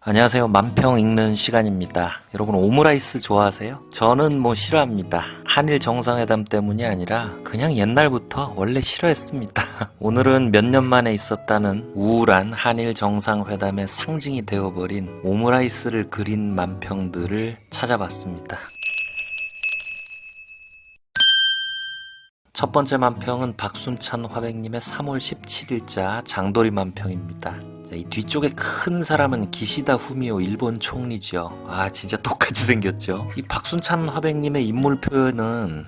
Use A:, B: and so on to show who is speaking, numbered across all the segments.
A: 안녕하세요. 만평 읽는 시간입니다. 여러분 오므라이스 좋아하세요? 저는 싫어합니다. 한일 정상회담 때문이 아니라 그냥 옛날부터 원래 싫어했습니다. 오늘은 몇 년 만에 있었다는 우울한 한일 정상회담의 상징이 되어버린 오므라이스를 그린 만평들을 찾아봤습니다. 첫 번째 만평은 박순찬 화백님의 3월 17일자 장도리 만평입니다. 이 뒤쪽에 큰 사람은 기시다 후미오 일본 총리죠. 진짜 똑같이 생겼죠. 이 박순찬 화백님의 인물 표현은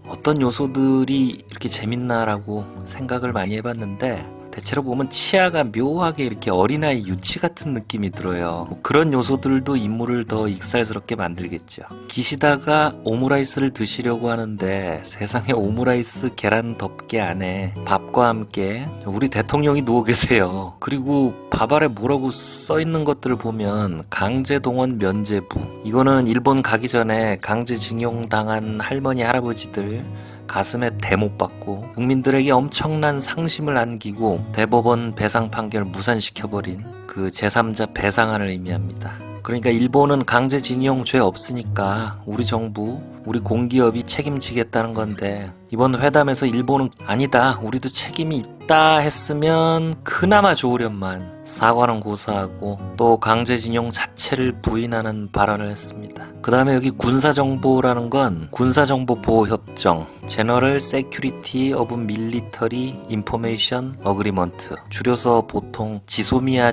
A: 어떤 요소들이 이렇게 재밌나라고 생각을 많이 해봤는데, 대체로 보면 치아가 묘하게 이렇게 어린아이 유치 같은 느낌이 들어요. 그런 요소들도 인물을 더 익살스럽게 만들겠죠. 기시다가 오므라이스를 드시려고 하는데 세상에 오므라이스 계란 덮개 안에 밥과 함께 우리 대통령이 누워 계세요. 그리고 밥 아래 뭐라고 써있는 것들을 보면 강제동원 면제부, 이거는 일본 가기 전에 강제징용 당한 할머니 할아버지들 가슴에 대못 받고 국민들에게 엄청난 상심을 안기고 대법원 배상 판결 무산시켜버린 그 제3자 배상안을 의미합니다. 그러니까 일본은 강제징용 죄 없으니까 우리 정부, 우리 공기업이 책임지겠다는 건데, 이번 회담에서 일본은 아니다, 우리도 책임이 있다 했으면 그나마 좋으련만 사과는 고사하고 또 강제징용 자체를 부인하는 발언을 했습니다. 그 다음에 여기 군사정보라는 건 군사정보보호협정 General Security of Military Information Agreement, 줄여서 보통 지소미아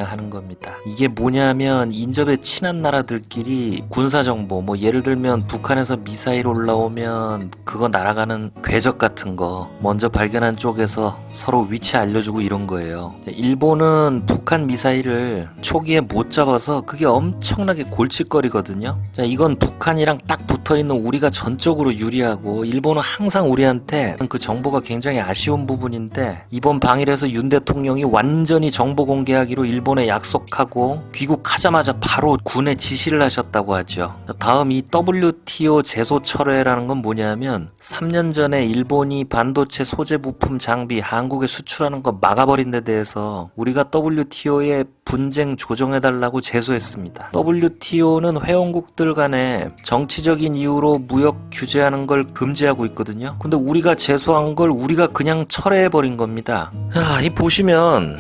A: 하는 겁니다. 이게 뭐냐면 인접에 친한 나라들끼리 군사정보, 예를 들면 북한에서 미사일 올라오면 그거 날아가는 궤적 같은 거 먼저 발견한 쪽에서 서로 위치 알려주고 이런 거예요. 일본은 북한 미사일을 초기에 못 잡아서 그게 엄청나게 골칫거리거든요. 이건 북한이랑 딱 붙어있는 우리가 전적으로 유리하고, 일본은 항상 우리한테 그 정보가 굉장히 아쉬운 부분인데, 이번 방일에서 윤 대통령이 완전히 정보 공개하기로 일본에 약속하고 귀국하자마자 바로 군에 지시를 하셨다고 하죠. 다음 이 WTO 제소 철회라는 건 뭐냐면, 3년 전에 일본이 반도체 소재 부품 장비 한국에 수출하는 거 막아버린 데 대해서 우리가 WTO에 분쟁 조정해달라고 제소했습니다. WTO는 회원국들 간에 정치적인 이유로 무역 규제하는 걸 금지하고 있거든요. 근데 우리가 제소한 걸 우리가 그냥 철회해버린 겁니다. 이 보시면,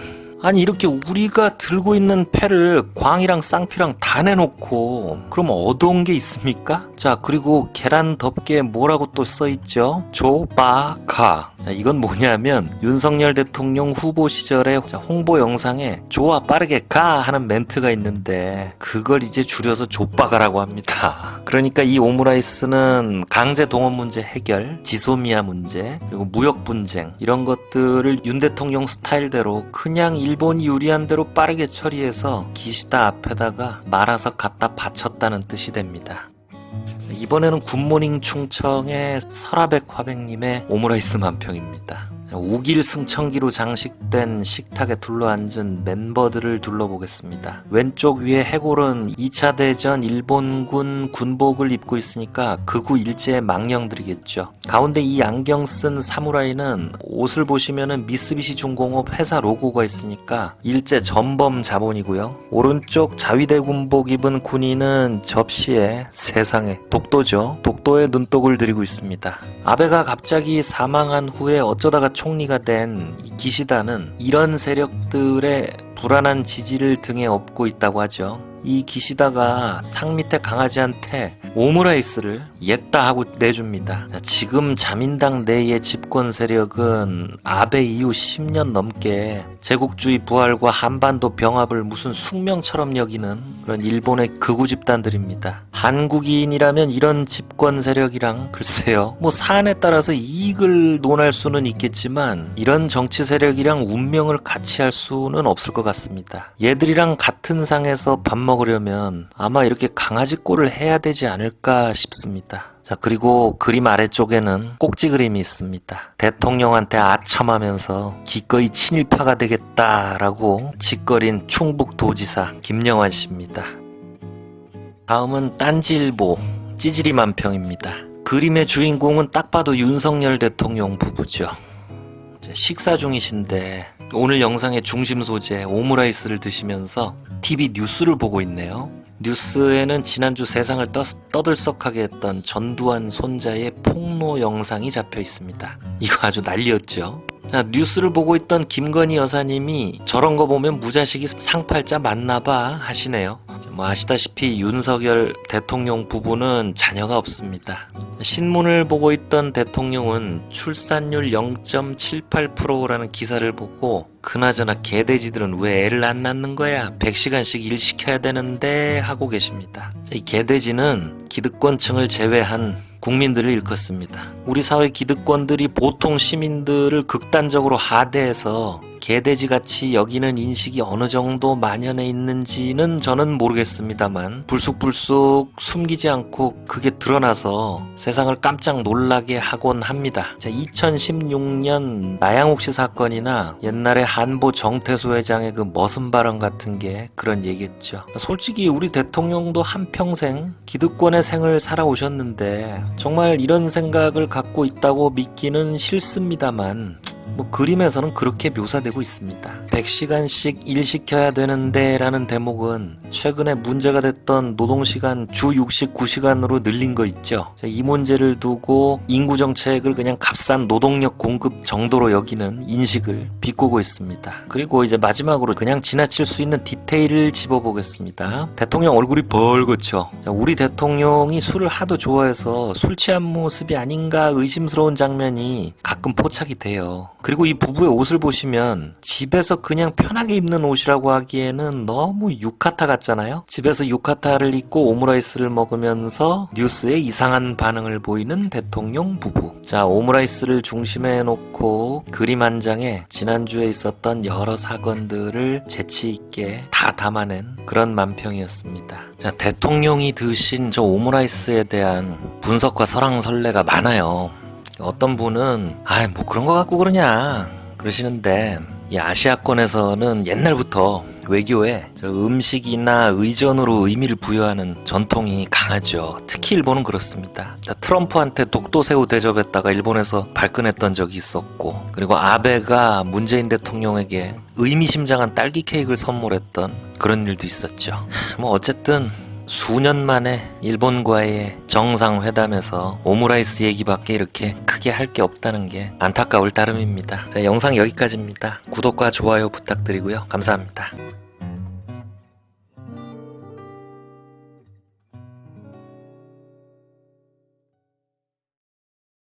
A: 이렇게 우리가 들고 있는 패를 광이랑 쌍피랑 다 내놓고 그럼 얻어온 게 있습니까? 그리고 계란 덮개에 뭐라고 또 써있죠? 조바가. 이건 뭐냐면 윤석열 대통령 후보 시절에 홍보 영상에 좋아 빠르게 가 하는 멘트가 있는데, 그걸 이제 줄여서 조바가라고 합니다. 그러니까 이 오므라이스는 강제 동원 문제 해결, 지소미아 문제, 그리고 무역 분쟁, 이런 것들을 윤 대통령 스타일대로 그냥 일본이 유리한 대로 빠르게 처리해서 기시다 앞에다가 말아서 갖다 바쳤다는 뜻이 됩니다. 이번에는 굿모닝 충청의 설아백 화백님의 오므라이스 만평입니다. 우길 승천기로 장식된 식탁에 둘러앉은 멤버들을 둘러보겠습니다. 왼쪽 위에 해골은 2차 대전 일본군 군복을 입고 있으니까 극우 일제의 망령들이겠죠. 가운데 이 안경 쓴 사무라이는 옷을 보시면은 미쓰비시 중공업 회사 로고가 있으니까 일제 전범 자본이고요. 오른쪽 자위대 군복 입은 군인은 접시에 세상에 독도죠. 독도에 눈독을 들이고 있습니다. 아베가 갑자기 사망한 후에 어쩌다가 총리가 된 기시다는 이런 세력들의 불안한 지지를 등에 업고 있다고 하죠. 이 기시다가 상 밑에 강아지한테 오므라이스를 옜다 하고 내줍니다. 지금 자민당 내의 집권 세력은 아베 이후 10년 넘게 제국주의 부활과 한반도 병합을 무슨 숙명처럼 여기는 그런 일본의 극우 집단들입니다. 한국인이라면 이런 집권 세력이랑 글쎄요, 사안에 따라서 이익을 논할 수는 있겠지만 이런 정치 세력이랑 운명을 같이 할 수는 없을 것 같습니다. 얘들이랑 같은 상에서 밥 먹으려면 아마 이렇게 강아지 꼴을 해야 되지 않을까 싶습니다. 그리고 그림 아래쪽에는 꼭지 그림이 있습니다. 대통령한테 아첨하면서 기꺼이 친일파가 되겠다라고 짓거린 충북도지사 김영환 씨입니다. 다음은 딴지일보 찌질이 만평입니다. 그림의 주인공은 딱 봐도 윤석열 대통령 부부죠. 식사 중이신데 오늘 영상의 중심 소재 오므라이스를 드시면서 TV 뉴스를 보고 있네요. 뉴스에는 지난주 세상을 떠들썩하게 했던 전두환 손자의 폭로 영상이 잡혀 있습니다. 이거 아주 난리였죠. 자, 뉴스를 보고 있던 김건희 여사님이 저런 거 보면 무자식이 상팔자 맞나봐 하시네요. 뭐 아시다시피 윤석열 대통령 부부는 자녀가 없습니다. 신문을 보고 있던 대통령은 출산율 0.78%라는 기사를 보고 그나저나 개돼지들은 왜 애를 안 낳는 거야? 100시간씩 일 시켜야 되는데 하고 계십니다. 자, 이 개돼지는 기득권층을 제외한 국민들을 일컫습니다. 우리 사회 기득권들이 보통 시민들을 극단적으로 하대해서 개돼지같이 여기는 인식이 어느 정도 만연해 있는지는 저는 모르겠습니다만 불쑥불쑥 숨기지 않고 그게 드러나서 세상을 깜짝 놀라게 하곤 합니다. 자, 2016년 나양욱 씨 사건이나 옛날에 한보 정태수 회장의 그 머슴 발언 같은 게 그런 얘기했죠. 솔직히 우리 대통령도 한평생 기득권의 생을 살아오셨는데 정말 이런 생각을 갖고 있다고 믿기는 싫습니다만 뭐 그림에서는 그렇게 묘사되고 있습니다. 100시간씩 일 시켜야 되는데 라는 대목은 최근에 문제가 됐던 노동시간 주 69시간으로 늘린 거 있죠. 이 문제를 두고 인구정책을 그냥 값싼 노동력 공급 정도로 여기는 인식을 비꼬고 있습니다. 그리고 이제 마지막으로 그냥 지나칠 수 있는 디테일을 짚어보겠습니다. 대통령 얼굴이 벌겋죠. 우리 대통령이 술을 하도 좋아해서 술 취한 모습이 아닌가 의심스러운 장면이 가끔 포착이 돼요. 그리고 이 부부의 옷을 보시면 집에서 그냥 편하게 입는 옷이라고 하기에는 너무 유카타 같잖아요. 집에서 유카타를 입고 오므라이스를 먹으면서 뉴스에 이상한 반응을 보이는 대통령 부부. 자, 오므라이스를 중심에 놓고 그림 한 장에 지난주에 있었던 여러 사건들을 재치있게 다 담아낸 그런 만평이었습니다. 자, 대통령이 드신 저 오므라이스에 대한 분석과 설왕설래가 많아요. 어떤 분은 뭐 그런 거 갖고 그러냐 그러시는데 이 아시아권에서는 옛날부터 외교에 저 음식이나 의전으로 의미를 부여하는 전통이 강하죠. 특히 일본은 그렇습니다. 자, 트럼프한테 독도새우 대접했다가 일본에서 발끈했던 적이 있었고, 그리고 아베가 문재인 대통령에게 의미심장한 딸기 케이크를 선물했던 그런 일도 있었죠. 뭐 어쨌든 수년 만에 일본과의 정상회담에서 오므라이스 얘기밖에 이렇게 크게 할 게 없다는 게 안타까울 따름입니다. 자, 영상 여기까지입니다. 구독과 좋아요 부탁드리고요. 감사합니다.